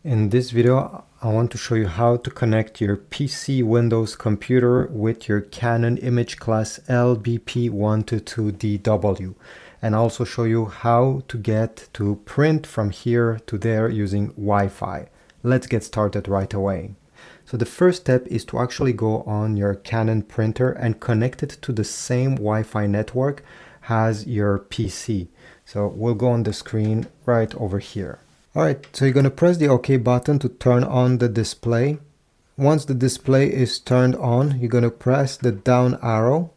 In this video, I want to show you how to connect your PC Windows computer with your Canon imageCLASS LBP122dw, and also show you how to get to print from here to there using Wi-Fi. Let's get started right away. So the first step is to actually go on your Canon printer and connect it to the same Wi-Fi network as your PC. So we'll go on the screen right over here. Alright, so you're going to press the OK button to turn on the display. Once the display is turned on, you're going to press the down arrow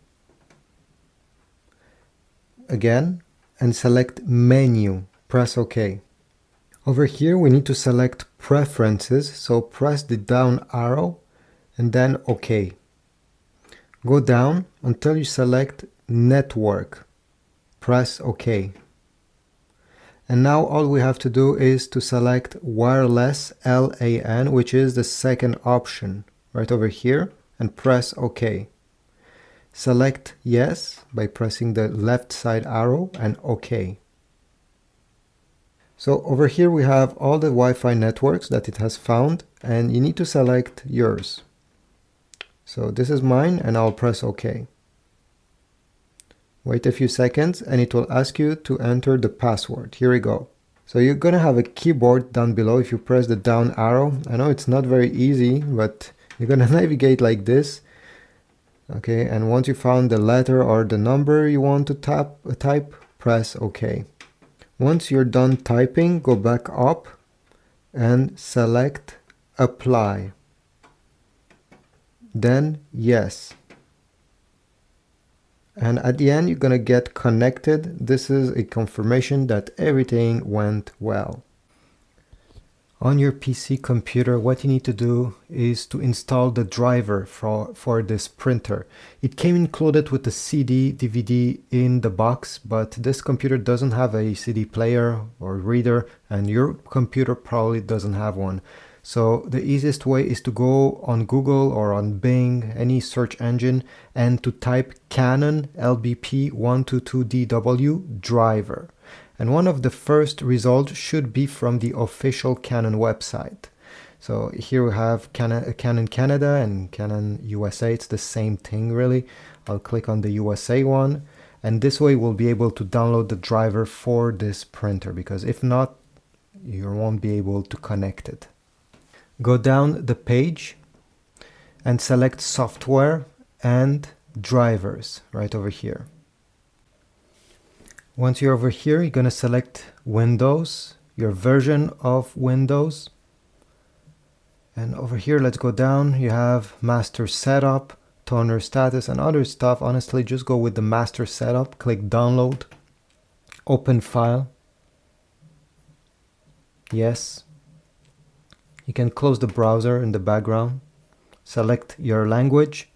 again and select Menu. Press OK. Over here we need to select Preferences, so press the down arrow and then OK. Go down until you select Network. Press OK. And now all we have to do is to select wireless LAN, which is the second option right over here, and press OK. Select yes by pressing the left side arrow and OK. So over here we have all the Wi-Fi networks that it has found, and you need to select yours. So this is mine and I'll press OK. Wait a few seconds and it will ask you to enter the password. Here we go. So you're going to have a keyboard down below if you press the down arrow. I know it's not very easy, but you're going to navigate like this. Okay, and once you found the letter or the number you want to type, press OK. Once you're done typing, go back up and select Apply. Then Yes. And at the end, you're going to get connected. This is a confirmation that everything went well. On your PC computer, what you need to do is to install the driver for this printer. It came included with the CD, DVD in the box, but this computer doesn't have a CD player or reader, and your computer probably doesn't have one. So the easiest way is to go on Google or on Bing, any search engine, and to type Canon LBP122dw driver. And one of the first results should be from the official Canon website. So here we have Canon Canada and Canon USA. It's the same thing really. I'll click on the USA one, and this way we'll be able to download the driver for this printer, because if not, you won't be able to connect it. Go down the page and select Software and Drivers right over here. Once you're over here, you're going to select Windows, your version of Windows. And over here, let's go down. You have Master Setup, Toner Status, and other stuff. Honestly, just go with the Master Setup. Click Download, Open File. Yes. You can close the browser in the background. Select your language,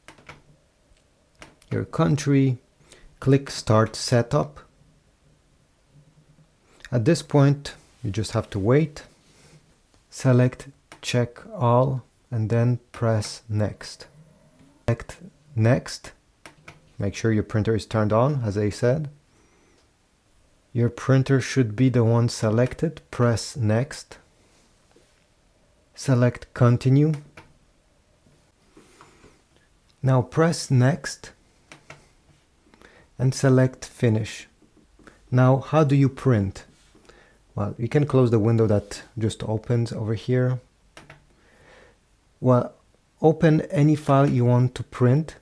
your country, click Start Setup. At this point, you just have to wait. Select Check All and then press Next. Select Next. Make sure your printer is turned on, as I said. Your printer should be the one selected. Press Next. Select Continue. Now press Next and select Finish. Now, how do you print? Well, you can close the window that just opens over here. Well, open any file you want to print.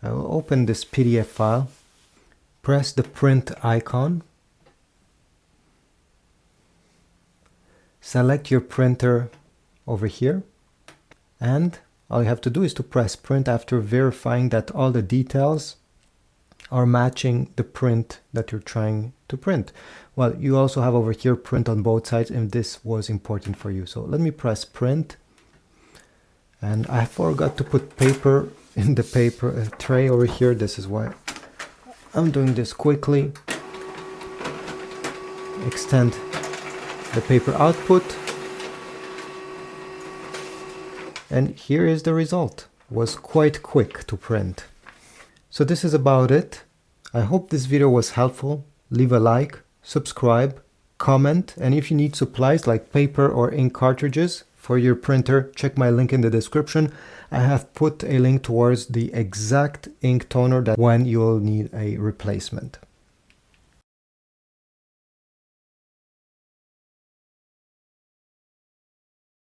I will open this PDF file. Press the print icon. Select your printer over here, and all you have to do is to press print after verifying that all the details are matching the print that you're trying to print. Well, you also have over here print on both sides, and this was important for you. So let me press print, and I forgot to put paper in the paper tray over here. This is why I'm doing this quickly. Extend the paper output, and here is the result. It was quite quick to print. So this is about it. I hope this video was helpful. Leave a like, subscribe, comment. And if you need supplies like paper or ink cartridges for your printer, check my link in the description. I have put a link towards the exact ink toner that when you'll need a replacement.